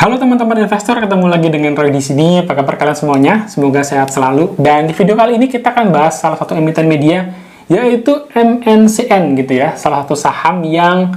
Halo teman-teman investor, ketemu lagi dengan Roy di sini. Apa kabar kalian semuanya? Semoga sehat selalu. Dan di video kali ini kita akan bahas salah satu emiten media, yaitu MNCN gitu ya. Salah satu saham yang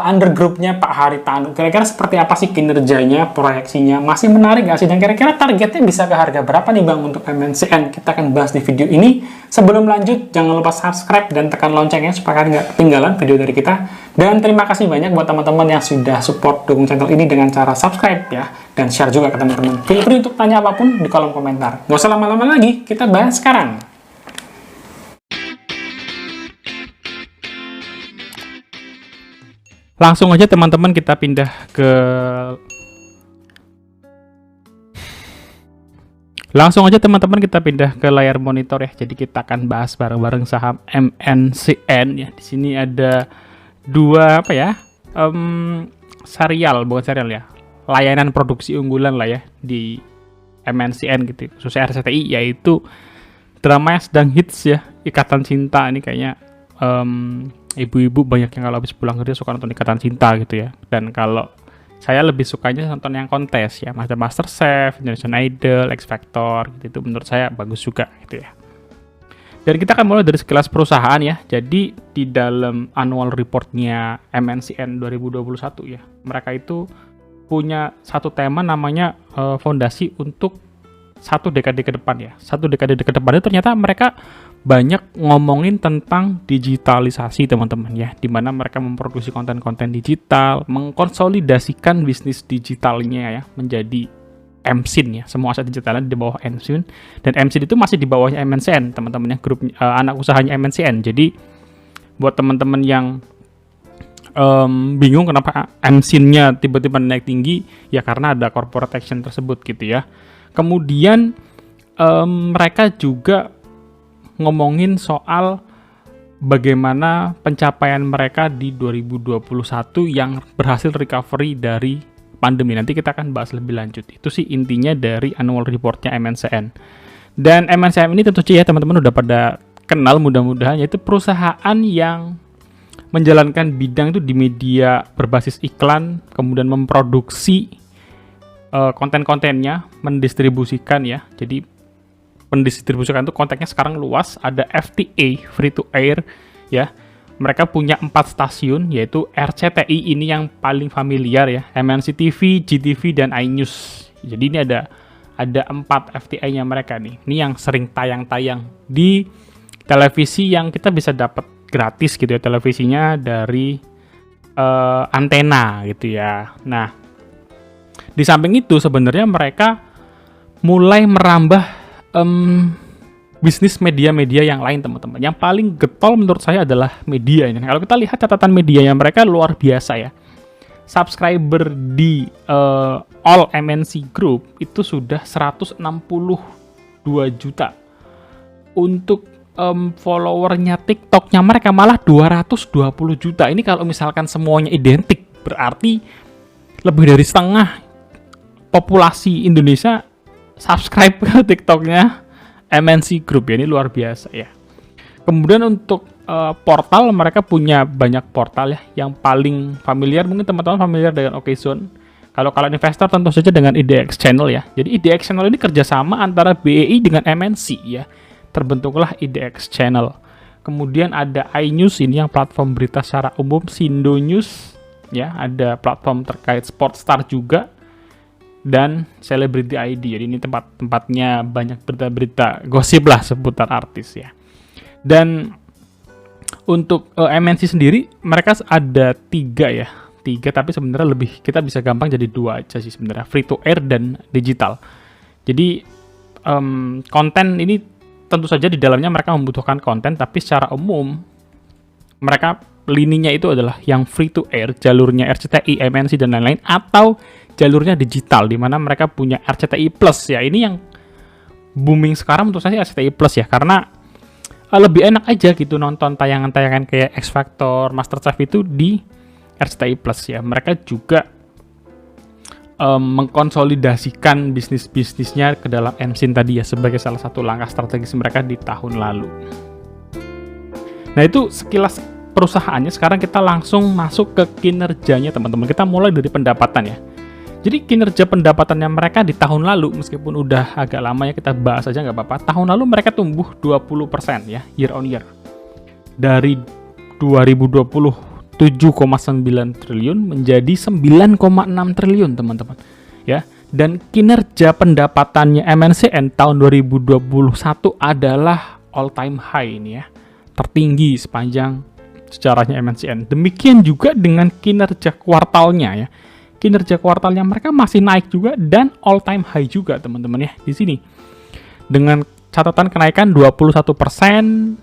under grupnya Pak Haritanu. Kira-kira seperti apa sih kinerjanya, proyeksinya? Masih menarik nggak sih? Dan kira-kira targetnya bisa ke harga berapa nih Bang untuk MNCN? Kita akan bahas di video ini. Sebelum lanjut, jangan lupa subscribe dan tekan loncengnya supaya kalian nggak ketinggalan video dari kita. Dan terima kasih banyak buat teman-teman yang sudah support dukung channel ini dengan cara subscribe ya. Dan share juga ke teman-teman. Feel free untuk tanya apapun di kolom komentar. Nggak usah lama-lama lagi, kita bahas sekarang. Langsung aja teman-teman kita pindah ke layar monitor ya. Jadi kita akan bahas bareng-bareng saham MNCN ya. Di sini ada dua layanan produksi unggulan lah ya di MNCN gitu, khususnya RCTI, yaitu drama yang sedang hits ya, Ikatan Cinta. Ini kayaknya ibu-ibu banyak yang kalau habis pulang kerja suka nonton Ikatan Cinta gitu ya. Dan kalau saya lebih sukanya nonton yang kontes ya, MasterChef, Indonesian Idol, X Factor gitu. Itu menurut saya bagus juga gitu ya. Dan kita akan mulai dari sekilas perusahaan ya. Jadi di dalam annual reportnya MNCN 2021 ya, mereka itu punya satu tema namanya fondasi untuk satu dekade ke depan ya. Satu dekade ke depan itu ternyata mereka banyak ngomongin tentang digitalisasi teman-teman ya, dimana mereka memproduksi konten-konten digital, mengkonsolidasikan bisnis digitalnya ya menjadi MSIN ya, semua aset digitalnya di bawah MSIN, dan MSIN itu masih di bawahnya MNCN teman-teman ya, grup anak usahanya MNCN. Jadi buat teman-teman yang bingung kenapa MSIN-nya tiba-tiba naik tinggi, ya karena ada corporate action tersebut gitu ya. Kemudian mereka juga ngomongin soal bagaimana pencapaian mereka di 2021 yang berhasil recovery dari pandemi. Nanti kita akan bahas lebih lanjut. Itu sih intinya dari annual reportnya MNCN. Dan MNCN ini tentu saja ya teman-teman udah pada kenal mudah-mudahan, yaitu perusahaan yang menjalankan bidang itu di media berbasis iklan, kemudian memproduksi konten-kontennya, mendistribusikan ya. Jadi pendistribusikan itu kontennya sekarang luas, ada FTA, free to air ya. Mereka punya 4 stasiun, yaitu RCTI ini yang paling familiar ya, MNC TV, GTV, dan iNews. Jadi ini ada 4 FTA-nya mereka nih. Ini yang sering tayang-tayang di televisi yang kita bisa dapat gratis gitu ya, televisinya dari antena gitu ya. Nah, di samping itu sebenarnya mereka mulai merambah bisnis media-media yang lain teman-teman. Yang paling getol menurut saya adalah media ini. Kalau kita lihat catatan medianya mereka luar biasa ya. Subscriber di all MNC Group itu sudah 162 juta. Untuk followernya TikToknya mereka malah 220 juta. Ini kalau misalkan semuanya identik, berarti lebih dari setengah populasi Indonesia subscribe ke TikToknya MNC Group ya. Ini luar biasa ya. Kemudian untuk portal, mereka punya banyak portal ya. Yang paling familiar, mungkin teman-teman familiar dengan Okezone. Kalau kalian investor tentu saja dengan IDX Channel ya. Jadi IDX Channel ini kerjasama antara BEI dengan MNC ya. Terbentuklah IDX Channel. Kemudian ada iNews, ini yang platform berita secara umum, Sindo News ya. Ada platform terkait Sportstar juga, dan Celebrity ID. Jadi ini tempatnya banyak berita-berita gosip lah seputar artis ya. Dan untuk MNC sendiri mereka ada 3 tapi sebenarnya lebih, kita bisa gampang jadi 2 aja sih sebenarnya, free to air dan digital. Jadi konten ini tentu saja di dalamnya mereka membutuhkan konten, tapi secara umum mereka lininya itu adalah yang free to air, jalurnya RCTI, MNC dan lain-lain, atau jalurnya digital di mana mereka punya RCTI Plus ya. Ini yang booming sekarang menurut saya RCTI Plus ya, karena lebih enak aja gitu nonton tayangan-tayangan kayak X Factor, MasterChef itu di RCTI Plus ya. Mereka juga mengkonsolidasikan bisnis-bisnisnya ke dalam MSIN tadi ya, sebagai salah satu langkah strategis mereka di tahun lalu. Nah, itu sekilas perusahaannya. Sekarang kita langsung masuk ke kinerjanya teman-teman. Kita mulai dari pendapatan ya. Jadi kinerja pendapatannya mereka di tahun lalu, meskipun udah agak lama ya kita bahas aja nggak apa-apa, tahun lalu mereka tumbuh 20% ya, year on year. Dari 2020 7,9 triliun menjadi 9,6 triliun teman-teman ya. Dan kinerja pendapatannya MNCN tahun 2021 adalah all time high ini ya, tertinggi sepanjang sejarahnya MNCN. Demikian juga dengan kinerja kuartalnya ya. Kinerja kuartalnya mereka masih naik juga dan all time high juga teman-teman ya di sini. Dengan catatan kenaikan 21%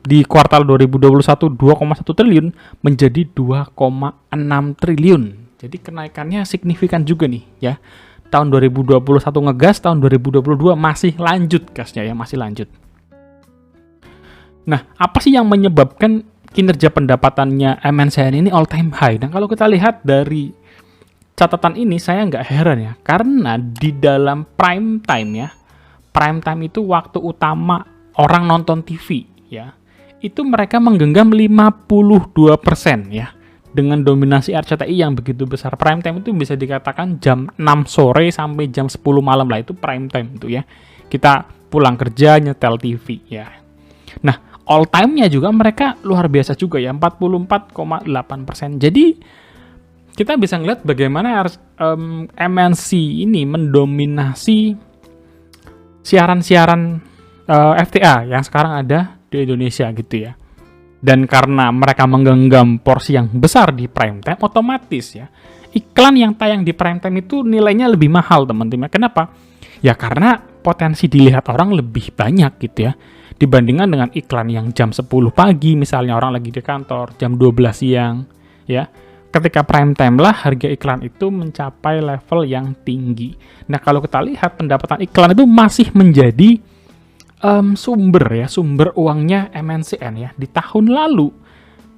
di kuartal 2021 2,1 triliun menjadi 2,6 triliun. Jadi kenaikannya signifikan juga nih ya. Tahun 2021 ngegas, tahun 2022 masih lanjut gasnya ya, masih lanjut. Nah, apa sih yang menyebabkan kinerja pendapatannya MNCN ini all time high? Nah, kalau kita lihat dari catatan ini saya nggak heran ya, karena di dalam prime time ya, prime time itu waktu utama orang nonton TV ya, itu mereka menggenggam 52% ya, dengan dominasi RCTI yang begitu besar. Prime time itu bisa dikatakan jam 6 sore sampai jam 10 malam lah, itu prime time itu ya, kita pulang kerja nyetel TV ya. Nah, all time-nya juga mereka luar biasa juga ya, 44,8%. Jadi kita bisa ngeliat bagaimana MNC ini mendominasi siaran-siaran FTA yang sekarang ada di Indonesia gitu ya. Dan karena mereka menggenggam porsi yang besar di prime time, otomatis ya, iklan yang tayang di prime time itu nilainya lebih mahal teman-teman. Kenapa? Ya karena potensi dilihat orang lebih banyak gitu ya, dibandingkan dengan iklan yang jam 10 pagi, misalnya orang lagi di kantor, jam 12 siang ya. Ketika prime time lah harga iklan itu mencapai level yang tinggi. Nah, kalau kita lihat pendapatan iklan itu masih menjadi sumber uangnya MNCN ya. Di tahun lalu,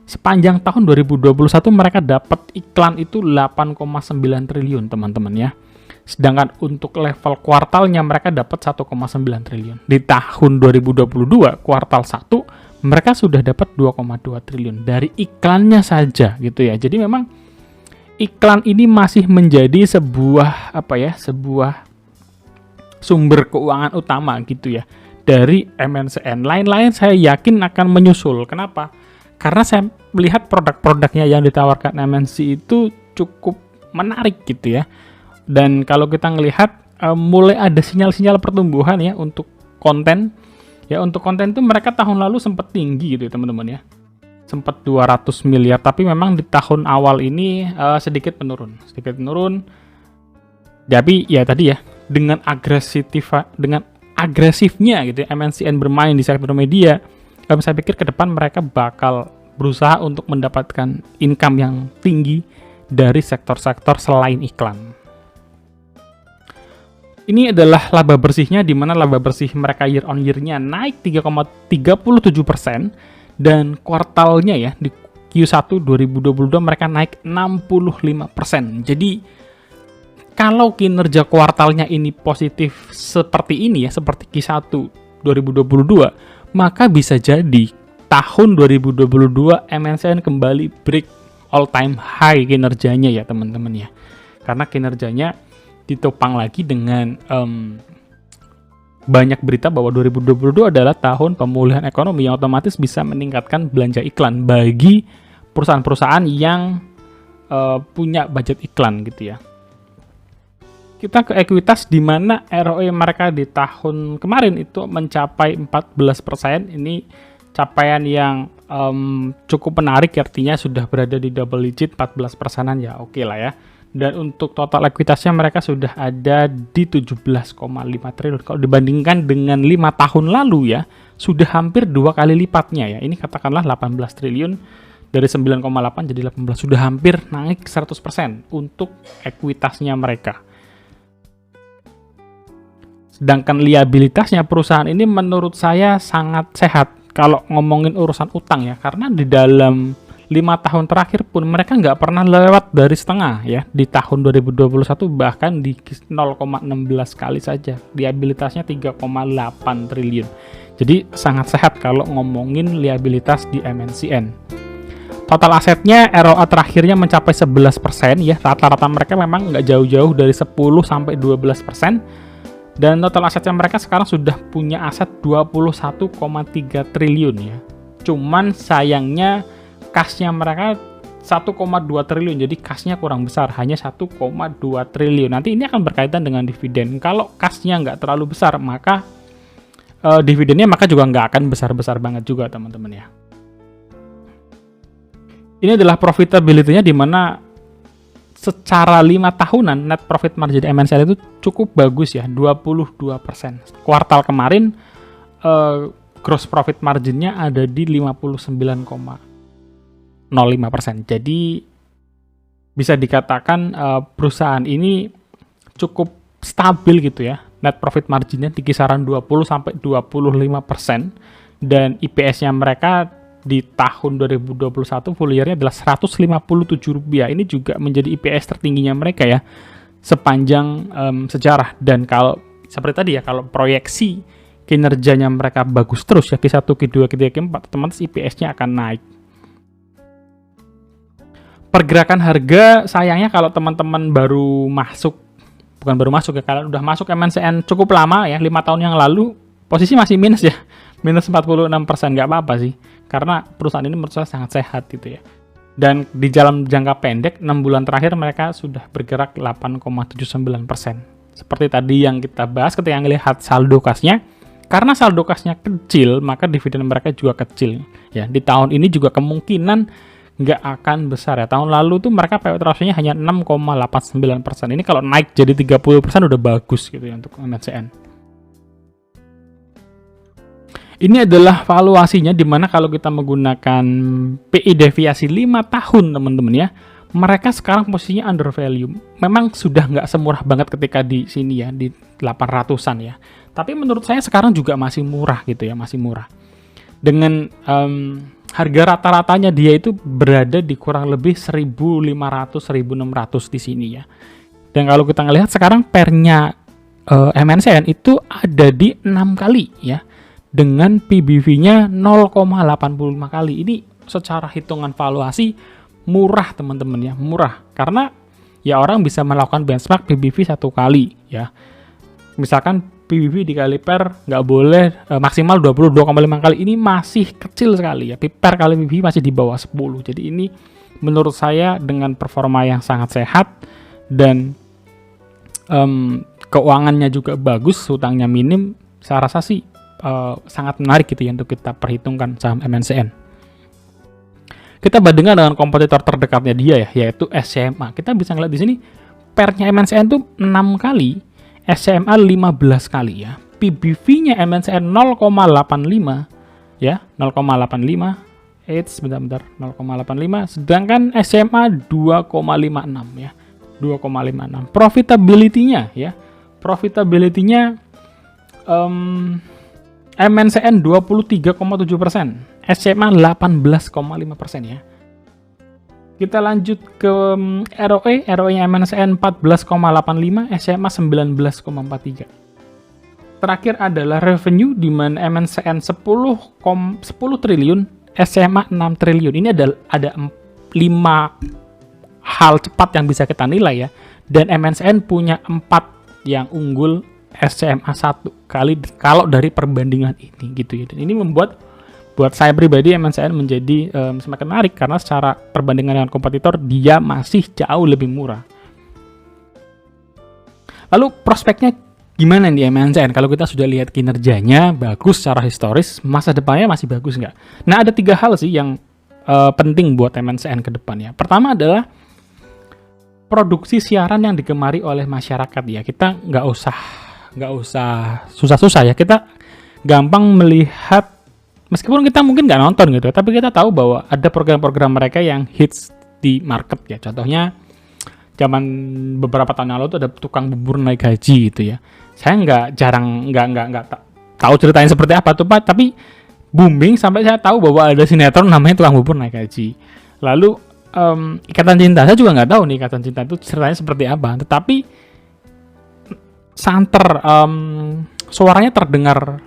sepanjang tahun 2021 mereka dapat iklan itu 8,9 triliun teman-teman ya. Sedangkan untuk level kuartalnya mereka dapat 1,9 triliun. Di tahun 2022 kuartal 1 mereka sudah dapat 2,2 triliun dari iklannya saja gitu ya. Jadi memang iklan ini masih menjadi sebuah sebuah sumber keuangan utama gitu ya dari MNCN. Lain-lain saya yakin akan menyusul. Kenapa? Karena saya melihat produk-produknya yang ditawarkan MNC itu cukup menarik gitu ya. Dan kalau kita ngelihat mulai ada sinyal-sinyal pertumbuhan ya untuk konten. Ya, untuk konten itu mereka tahun lalu sempat tinggi gitu ya teman-teman ya. Sempat 200 miliar, tapi memang di tahun awal ini sedikit menurun. Tapi ya tadi ya, dengan agresifnya gitu ya, MNCN bermain di sektor media, saya pikir ke depan mereka bakal berusaha untuk mendapatkan income yang tinggi dari sektor-sektor selain iklan. Ini adalah laba bersihnya, di mana laba bersih mereka year on year-nya naik 3,37%, dan kuartalnya ya di Q1 2022 mereka naik 65%. Jadi kalau kinerja kuartalnya ini positif seperti ini ya, seperti Q1 2022, maka bisa jadi tahun 2022 MNCN kembali break all time high kinerjanya ya teman-teman ya. Karena kinerjanya ditopang lagi dengan banyak berita bahwa 2022 adalah tahun pemulihan ekonomi yang otomatis bisa meningkatkan belanja iklan bagi perusahaan-perusahaan yang punya budget iklan gitu ya. Kita ke ekuitas di mana ROE mereka di tahun kemarin itu mencapai 14%. Ini capaian yang cukup menarik, artinya sudah berada di double digit 14%-an ya, oke lah ya. Dan untuk total ekuitasnya mereka sudah ada di 17,5 triliun. Kalau dibandingkan dengan 5 tahun lalu ya, sudah hampir 2 kali lipatnya ya. Ini katakanlah 18 triliun, dari 9,8 jadi 18. Sudah hampir naik 100% untuk ekuitasnya mereka. Sedangkan liabilitasnya perusahaan ini menurut saya sangat sehat kalau ngomongin urusan utang ya. Karena di dalam 5 tahun terakhir pun mereka nggak pernah lewat dari setengah ya. Di tahun 2021 bahkan di 0,16 kali saja. Liabilitasnya 3,8 triliun. Jadi sangat sehat kalau ngomongin liabilitas di MNCN. Total asetnya ROA terakhirnya mencapai 11% ya. Rata-rata mereka memang nggak jauh-jauh dari 10 sampai 12%. Dan total asetnya mereka sekarang sudah punya aset 21,3 triliun ya. Cuman sayangnya kasnya mereka 1,2 triliun, jadi kasnya kurang besar, hanya 1,2 triliun. Nanti ini akan berkaitan dengan dividen. Kalau kasnya nggak terlalu besar, maka dividennya maka juga nggak akan besar-besar banget juga, teman-teman ya. Ini adalah profitability-nya, di mana secara 5 tahunan net profit margin MNCN itu cukup bagus ya, 22%. Kuartal kemarin gross profit margin-nya ada di 59,05%. Jadi bisa dikatakan perusahaan ini cukup stabil gitu ya. Net profit margin-nya di kisaran 20 sampai 25%, dan IPS-nya mereka di tahun 2021 full year-nya adalah Rp157. Ini juga menjadi IPS tertingginya mereka ya sepanjang sejarah. Dan kalau seperti tadi ya, kalau proyeksi kinerjanya mereka bagus terus ya, Q1, Q2, Q3, Q4, otomatis IPS-nya akan naik. Pergerakan harga sayangnya kalau teman-teman baru masuk, bukan baru masuk ya, kalau udah masuk MNCN cukup lama ya, 5 tahun yang lalu, posisi masih minus ya, minus 46%, nggak apa-apa sih, karena perusahaan ini menurut saya sangat sehat gitu ya. Dan di dalam jangka pendek, 6 bulan terakhir mereka sudah bergerak 8,79%. Seperti tadi yang kita bahas ketika melihat saldo kasnya, karena saldo kasnya kecil, maka dividen mereka juga kecil ya. Di tahun ini juga kemungkinan nggak akan besar ya. Tahun lalu tuh mereka payout ratio-nya hanya 6,89%. Ini kalau naik jadi 30% udah bagus gitu ya untuk MNCN. Ini adalah valuasinya, dimana kalau kita menggunakan PI deviasi 5 tahun teman-teman ya, mereka sekarang posisinya under value. Memang sudah nggak semurah banget ketika di sini ya, di 800-an ya. Tapi menurut saya sekarang juga masih murah gitu ya, masih murah. Dengan harga rata-ratanya dia itu berada di kurang lebih 1.500-1.600 di sini ya. Dan kalau kita ngelihat sekarang pernya MNCN itu ada di 6 kali ya, dengan PBV-nya 0,85 kali. Ini secara hitungan valuasi murah teman-teman ya, murah. Karena ya orang bisa melakukan benchmark PBV 1 kali ya. Misalkan PBV dikali per nggak boleh maksimal 22,5 kali, ini masih kecil sekali ya. Per kali PBV masih di bawah 10. Jadi ini menurut saya dengan performa yang sangat sehat dan keuangannya juga bagus, hutangnya minim, saya rasa sih sangat menarik gitu ya untuk kita perhitungkan saham MNCN. Kita bandingkan dengan kompetitor terdekatnya dia ya, yaitu SCMA. Kita bisa ngeliat di sini pernya MNCN tuh 6 kali, SCMA 15 kali ya. PBV-nya MNCN 0,85 ya, 0,85. Bentar, 0,85. Sedangkan SCMA 2,56 ya. 2,56. Profitability-nya ya. Profitability-nya MNCN 23,7%, SCMA 18,5% ya. Kita lanjut ke ROE, ROE-nya MNCN 14,85, SCMA 19,43. Terakhir adalah revenue, di mana MNCN 10 triliun, SCMA 6 triliun. Ini ada 5 hal cepat yang bisa kita nilai ya. Dan MNCN punya 4 yang unggul, SCMA 1 kali kalau dari perbandingan ini gitu ya. Dan ini membuat buat saya pribadi MNCN menjadi semakin menarik karena secara perbandingan dengan kompetitor dia masih jauh lebih murah. Lalu prospeknya gimana nih MNCN? Kalau kita sudah lihat kinerjanya bagus secara historis, masa depannya masih bagus nggak? Nah, ada 3 hal sih yang penting buat MNCN ke depannya. Pertama adalah produksi siaran yang digemari oleh masyarakat ya. Kita nggak usah susah-susah ya, kita gampang melihat, meskipun kita mungkin nggak nonton gitu, tapi kita tahu bahwa ada program-program mereka yang hits di market ya. Contohnya zaman beberapa tahun lalu tuh ada tukang bubur naik gaji gitu ya. Saya nggak tahu ceritanya seperti apa tuh Pak, tapi booming sampai saya tahu bahwa ada sinetron namanya tukang bubur naik gaji. Lalu Ikatan Cinta, saya juga nggak tahu nih Ikatan Cinta itu ceritanya seperti apa, tetapi santer suaranya terdengar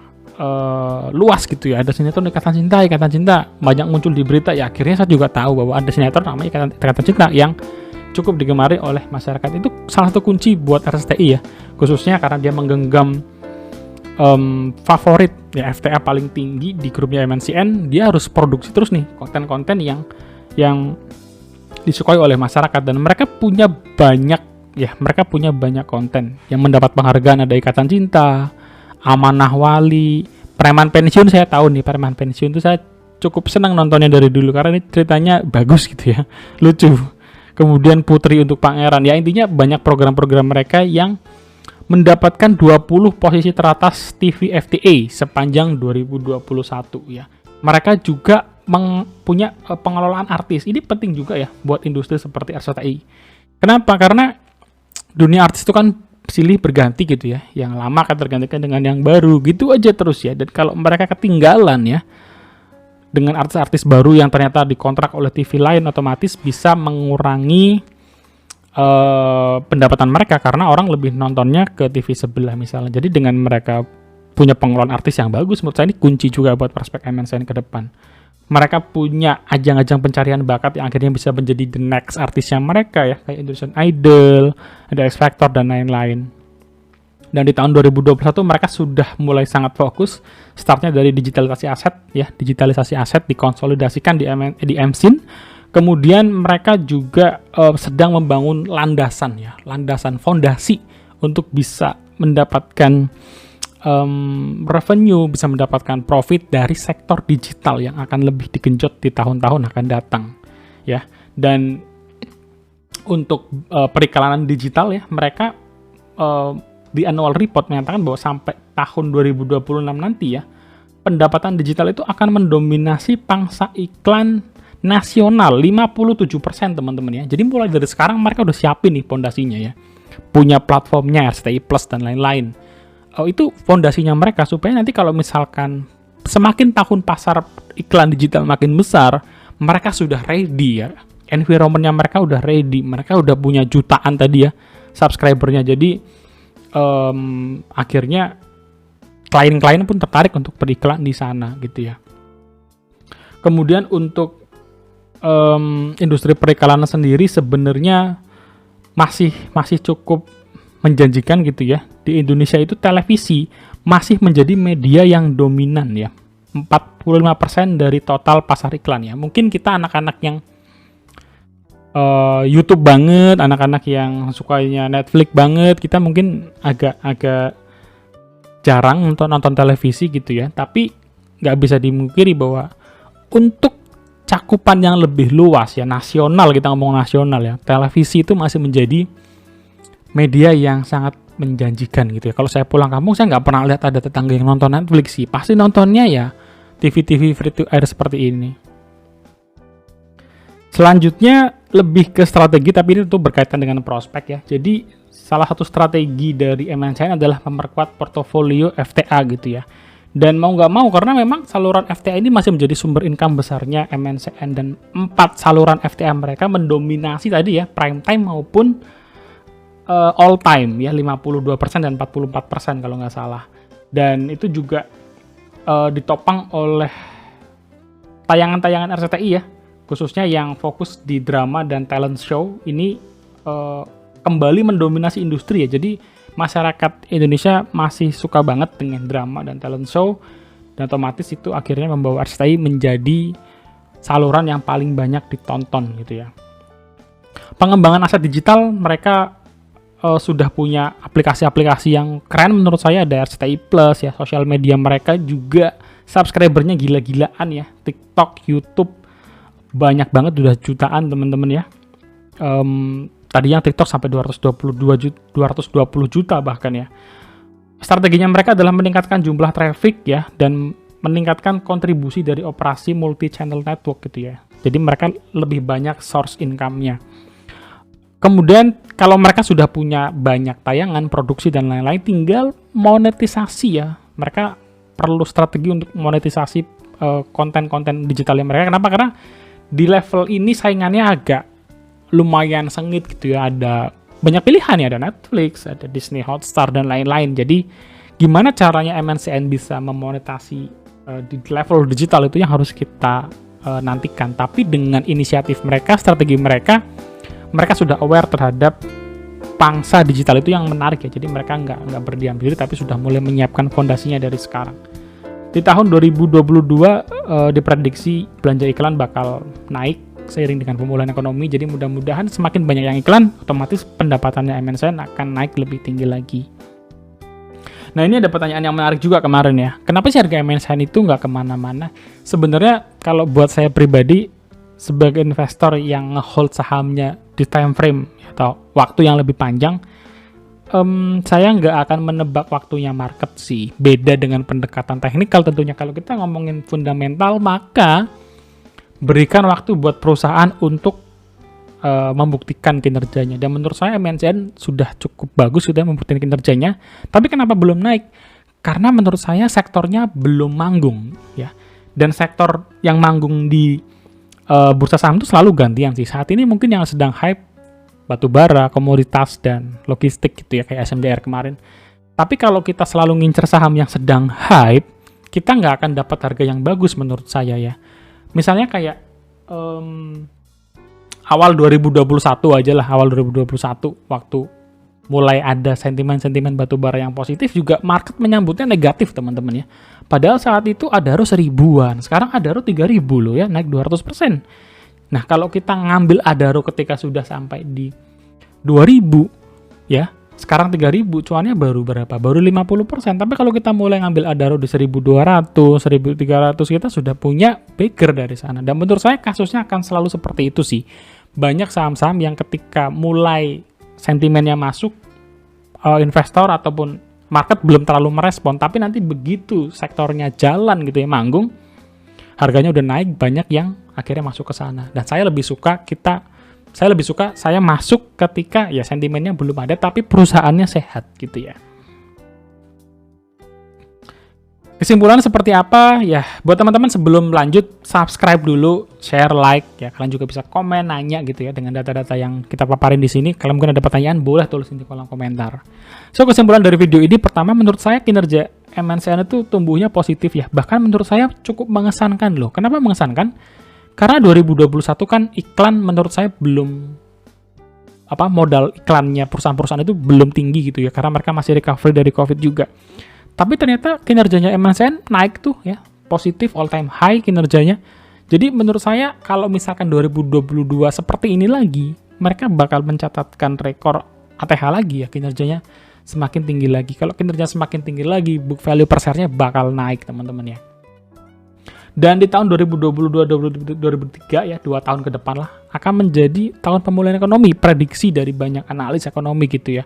luas gitu ya. Ada sinetron Ikatan Cinta banyak muncul di berita ya. Akhirnya saya juga tahu bahwa ada sinetron namanya Ikatan Cinta yang cukup digemari oleh masyarakat. Itu salah satu kunci buat RCTI ya, khususnya karena dia menggenggam favorit ya, FTA paling tinggi di grupnya MNCN. Dia harus produksi terus nih konten-konten yang disukai oleh masyarakat, dan mereka punya banyak konten yang mendapat penghargaan. Ada Ikatan Cinta, Amanah Wali, Preman Pensiun. Saya tahu nih Preman Pensiun itu saya cukup senang nontonnya dari dulu karena ini ceritanya bagus gitu ya, lucu. Kemudian Putri untuk Pangeran. Ya intinya banyak program-program mereka yang mendapatkan 20 posisi teratas TV FTA sepanjang 2021 ya. Mereka juga punya pengelolaan artis. Ini penting juga ya buat industri seperti RCTI. Kenapa? Karena dunia artis itu kan silih berganti gitu ya. Yang lama akan tergantikan dengan yang baru, gitu aja terus ya. Dan kalau mereka ketinggalan ya dengan artis-artis baru yang ternyata dikontrak oleh TV lain, otomatis bisa mengurangi pendapatan mereka karena orang lebih nontonnya ke TV sebelah misalnya. Jadi dengan mereka punya pengelolaan artis yang bagus, menurut saya ini kunci juga buat prospek MNCN ke depan. Mereka punya ajang-ajang pencarian bakat yang akhirnya bisa menjadi the next artisnya mereka ya, kayak Indonesian Idol, ada X Factor dan lain-lain. Dan di tahun 2021 mereka sudah mulai sangat fokus, startnya dari digitalisasi aset dikonsolidasikan di MSIN. Kemudian mereka juga sedang membangun landasan fondasi untuk bisa mendapatkan revenue, bisa mendapatkan profit dari sektor digital yang akan lebih digenjot di tahun-tahun akan datang ya. Dan untuk periklanan digital ya, mereka di annual report menyatakan bahwa sampai tahun 2026 nanti ya, pendapatan digital itu akan mendominasi pangsa iklan nasional 57% teman-teman ya. Jadi mulai dari sekarang mereka udah siapin nih fondasinya ya. Punya platformnya RCTI Plus dan lain-lain. Itu fondasinya mereka supaya nanti kalau misalkan semakin tahun pasar iklan digital makin besar, mereka sudah ready ya. Environment-nya mereka udah ready. Mereka udah punya jutaan tadi ya subscribernya. Jadi akhirnya klien-klien pun tertarik untuk beriklan di sana gitu ya. Kemudian untuk industri periklanan sendiri sebenarnya masih cukup menjanjikan gitu ya. Di Indonesia itu televisi masih menjadi media yang dominan ya. 45% dari total pasar iklan ya. Mungkin kita anak-anak yang YouTube banget, anak-anak yang sukanya Netflix banget, kita mungkin agak jarang nonton televisi gitu ya. Tapi nggak bisa dimungkiri bahwa untuk cakupan yang lebih luas ya, nasional, kita ngomong nasional ya, televisi itu masih menjadi media yang sangat menjanjikan gitu ya. Kalau saya pulang kampung, saya nggak pernah lihat ada tetangga yang nonton Netflix sih. Pasti nontonnya ya TV-TV free to air seperti ini. Selanjutnya lebih ke strategi, tapi ini tuh berkaitan dengan prospek ya. Jadi salah satu strategi dari MNCN adalah memperkuat portofolio FTA gitu ya. Dan mau nggak mau, karena memang saluran FTA ini masih menjadi sumber income besarnya MNCN, dan 4 saluran FTA mereka mendominasi tadi ya, prime time maupun all time ya, 52% dan 44% kalau nggak salah. Dan itu juga ditopang oleh tayangan-tayangan RCTI ya, khususnya yang fokus di drama dan talent show ini kembali mendominasi industri ya. Jadi masyarakat Indonesia masih suka banget dengan drama dan talent show, dan otomatis itu akhirnya membawa RCTI menjadi saluran yang paling banyak ditonton gitu ya. Pengembangan aset digital, mereka sudah punya aplikasi-aplikasi yang keren menurut saya. Ada RCTI Plus ya, sosial media mereka juga subscribernya gila-gilaan ya. TikTok, YouTube banyak banget, udah jutaan teman-teman ya. Tadi yang TikTok sampai 220 juta bahkan ya. Strateginya mereka adalah meningkatkan jumlah traffic ya, dan meningkatkan kontribusi dari operasi multi-channel network gitu ya. Jadi mereka lebih banyak source income-nya. Kemudian kalau mereka sudah punya banyak tayangan, produksi dan lain-lain, tinggal monetisasi ya. Mereka perlu strategi untuk monetisasi konten-konten digitalnya mereka. Kenapa? Karena di level ini saingannya agak lumayan sengit gitu ya. Ada banyak pilihan ya, ada Netflix, ada Disney Hotstar dan lain-lain. Jadi Gimana caranya MNCN bisa memonetasi di level digital itu yang harus kita nantikan. Tapi dengan inisiatif mereka, strategi mereka sudah aware terhadap pangsa digital itu yang menarik ya. Jadi mereka nggak berdiam diri, tapi sudah mulai menyiapkan fondasinya dari sekarang. Di tahun 2022 diprediksi belanja iklan bakal naik seiring dengan pemulihan ekonomi. Jadi mudah-mudahan semakin banyak yang iklan, otomatis pendapatannya MNCN akan naik lebih tinggi lagi. Nah, ini ada pertanyaan yang menarik juga kemarin ya. Kenapa sih harga MNCN itu nggak kemana-mana? Sebenarnya kalau buat saya pribadi, sebagai investor yang nge-hold sahamnya di time frame atau waktu yang lebih panjang, saya nggak akan menebak waktunya market sih. Beda dengan pendekatan teknikal tentunya. Kalau kita ngomongin fundamental, maka berikan waktu buat perusahaan untuk membuktikan kinerjanya. Dan menurut saya MNCN sudah cukup bagus, sudah membuktikan kinerjanya. Tapi kenapa belum naik? Karena menurut saya sektornya belum manggung ya. Dan sektor yang manggung di bursa saham itu selalu gantian sih. Saat ini mungkin yang sedang hype batu bara, komoditas, dan logistik gitu ya, kayak SMDR kemarin. Tapi kalau kita selalu ngincer saham yang sedang hype, kita nggak akan dapat harga yang bagus menurut saya ya. Misalnya kayak awal 2021 aja lah, awal 2021 waktu mulai ada sentimen-sentimen batu bara yang positif, juga market menyambutnya negatif teman-teman ya. Padahal saat itu Adaro 1000-an, sekarang Adaro 3000 loh ya, naik 200%. Nah, kalau kita ngambil Adaro ketika sudah sampai di 2000 ya, sekarang 3000, cuannya baru berapa? Baru 50%. Tapi kalau kita mulai ngambil Adaro di 1200, 1300, kita sudah punya bigger dari sana. Dan menurut saya kasusnya akan selalu seperti itu sih. Banyak saham-saham yang ketika mulai sentimennya masuk, investor ataupun market belum terlalu merespon, tapi nanti begitu sektornya jalan gitu ya, manggung, harganya udah naik, banyak yang akhirnya masuk ke sana. Dan saya lebih suka saya masuk ketika ya sentimennya belum ada tapi perusahaannya sehat gitu ya. Kesimpulan seperti apa? Ya, buat teman-teman sebelum lanjut, subscribe dulu, share, like ya. Kalian juga bisa komen, nanya gitu ya dengan data-data yang kita paparin di sini. Kalau mungkin ada pertanyaan, boleh tulis di kolom komentar. So, kesimpulan dari video ini, pertama menurut saya kinerja MNCN itu tumbuhnya positif ya. Bahkan menurut saya cukup mengesankan loh. Kenapa mengesankan? Karena 2021 kan iklan menurut saya belum modal iklannya perusahaan-perusahaan itu belum tinggi gitu ya, karena mereka masih recovery dari COVID juga. Tapi ternyata kinerjanya MNCN naik tuh ya, positif all time high kinerjanya. Jadi menurut saya kalau misalkan 2022 seperti ini lagi, mereka bakal mencatatkan rekor ATH lagi ya, kinerjanya semakin tinggi lagi. Kalau kinerja semakin tinggi lagi, book value per share-nya bakal naik teman-teman ya. Dan di tahun 2022-2023 ya, 2 tahun ke depan lah, akan menjadi tahun pemulihan ekonomi, prediksi dari banyak analis ekonomi gitu ya.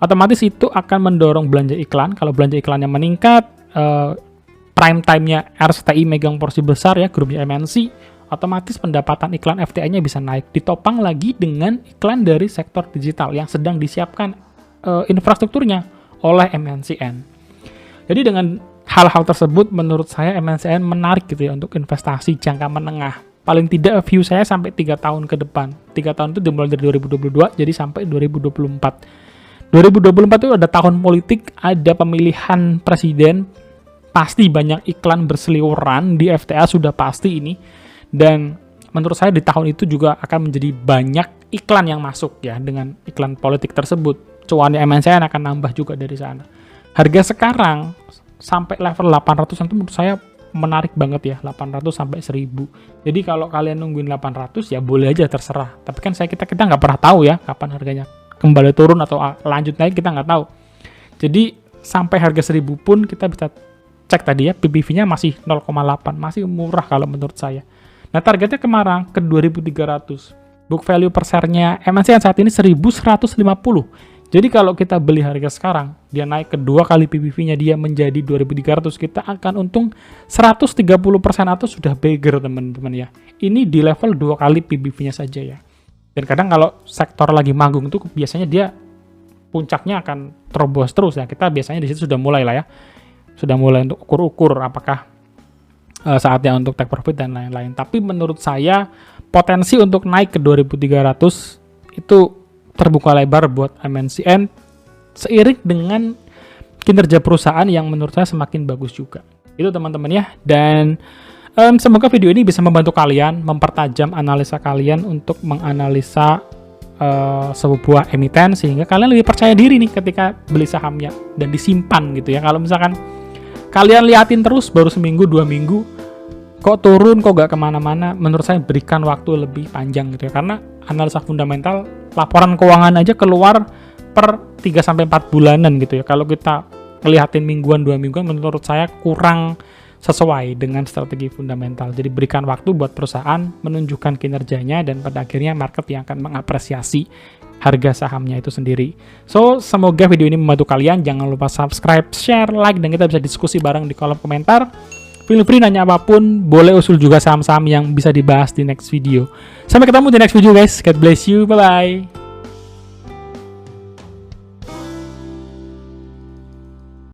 Otomatis itu akan mendorong belanja iklan. Kalau belanja iklannya meningkat, prime time-nya RCTI megang porsi besar ya, grupnya MNC, otomatis pendapatan iklan FTI-nya bisa naik. Ditopang lagi dengan iklan dari sektor digital yang sedang disiapkan infrastrukturnya oleh MNCN. Jadi dengan hal-hal tersebut menurut saya MNCN menarik gitu ya untuk investasi jangka menengah. Paling tidak view saya sampai 3 tahun ke depan. 3 tahun itu dimulai dari 2022 jadi sampai 2024. 2024 itu ada tahun politik, ada pemilihan presiden, pasti banyak iklan berseliweran di FTA sudah pasti ini. Dan menurut saya di tahun itu juga akan menjadi banyak iklan yang masuk ya dengan iklan politik tersebut. Cuannya MNCN akan nambah juga dari sana. Harga sekarang sampai level 800-an itu menurut saya menarik banget ya, 800 sampai 1000. Jadi kalau kalian nungguin 800 ya boleh aja, terserah. Tapi kan kita nggak pernah tahu ya kapan harganya kembali turun atau lanjut naik, kita nggak tahu. Jadi sampai harga 1000 pun kita bisa cek tadi ya, PBV-nya masih 0,8, masih murah kalau menurut saya. Nah targetnya kemana? Ke 2300. Book value per share-nya MNCN saat ini 1150. Jadi kalau kita beli harga sekarang, dia naik ke 2 kali PBV-nya dia menjadi 2300, kita akan untung 130% atau sudah bigger teman-teman ya. Ini di level 2 kali PBV-nya saja ya. Dan kadang kalau sektor lagi manggung itu biasanya dia puncaknya akan terobos terus ya. Kita biasanya di situ sudah mulai lah ya. Sudah mulai untuk ukur-ukur apakah saatnya untuk take profit dan lain-lain. Tapi menurut saya potensi untuk naik ke 2300 itu terbuka lebar buat MNCN seiring dengan kinerja perusahaan yang menurut saya semakin bagus juga. Itu teman-teman ya. Dan semoga video ini bisa membantu kalian mempertajam analisa kalian untuk menganalisa sebuah emiten, sehingga kalian lebih percaya diri nih ketika beli sahamnya dan disimpan gitu ya. Kalau misalkan kalian liatin terus baru seminggu 2 minggu kok turun, kok gak kemana-mana, menurut saya berikan waktu lebih panjang gitu ya, karena analisa fundamental laporan keuangan aja keluar per 3-4 bulanan gitu ya. Kalau kita ngeliatin mingguan 2 mingguan, menurut saya kurang sesuai dengan strategi fundamental. Jadi berikan waktu buat perusahaan menunjukkan kinerjanya, dan pada akhirnya market yang akan mengapresiasi harga sahamnya itu sendiri. So, semoga video ini membantu kalian. Jangan lupa subscribe, share, like, dan kita bisa diskusi bareng di kolom komentar. Feel free nanya apapun, boleh usul juga saham-saham yang bisa dibahas di next video. Sampai ketemu di next video guys. God bless you, bye-bye.